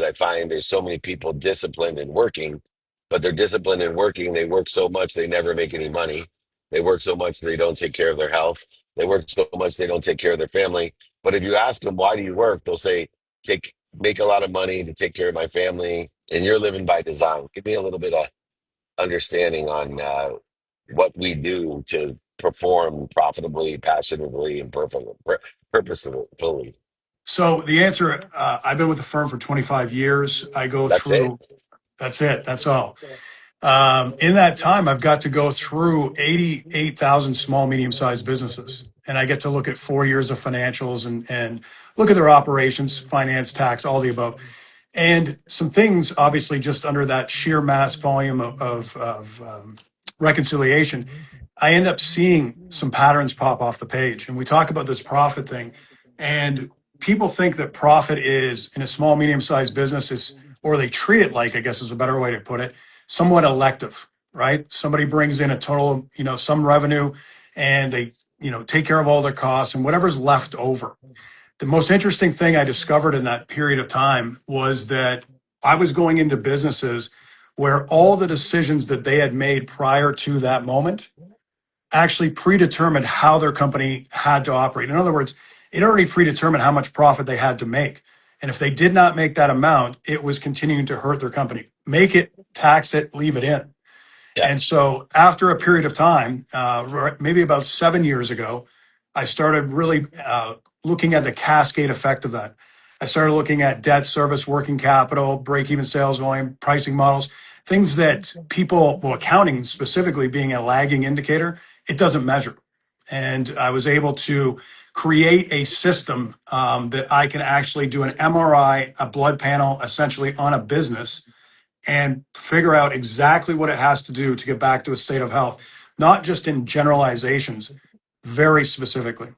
I find there's so many people disciplined and working, but they're disciplined and working. They work so much they never make any money. They work so much they don't take care of their health. They work so much they don't take care of their family. But if you ask them why do you work, they'll say make a lot of money to take care of my family, and you're living by design. Give me a little bit of understanding on what we do to perform profitably, passionately, and purposefully. So the answer, I've been with the firm for 25 years. I go That's it. through, that's it, that's all. In that time, I've got to go through 88,000 small, medium-sized businesses. And I get to look at 4 years of financials and look at their operations, finance, tax, all the above. And some things, obviously, just under that sheer mass volume of reconciliation, I end up seeing some patterns pop off the page. And we talk about this profit thing. And people think that profit is in a small, medium-sized business is, or they treat it like, I guess is a better way to put it, somewhat elective, right? Somebody brings in a total, some revenue and they, take care of all their costs and whatever's left over. The most interesting thing I discovered in that period of time was that I was going into businesses where all the decisions that they had made prior to that moment actually predetermined how their company had to operate. In other words, it already predetermined how much profit they had to make. And if they did not make that amount, it was continuing to hurt their company. Make it, tax it, leave it in. Yeah. And so after a period of time, maybe about 7 years ago, I started really looking at the cascade effect of that. I started looking at debt service, working capital, break-even sales volume, pricing models, things that people, well, accounting specifically being a lagging indicator, it doesn't measure. And I was able to create a system that I can actually do an MRI, a blood panel, essentially on a business and figure out exactly what it has to do to get back to a state of health, not just in generalizations, very specifically.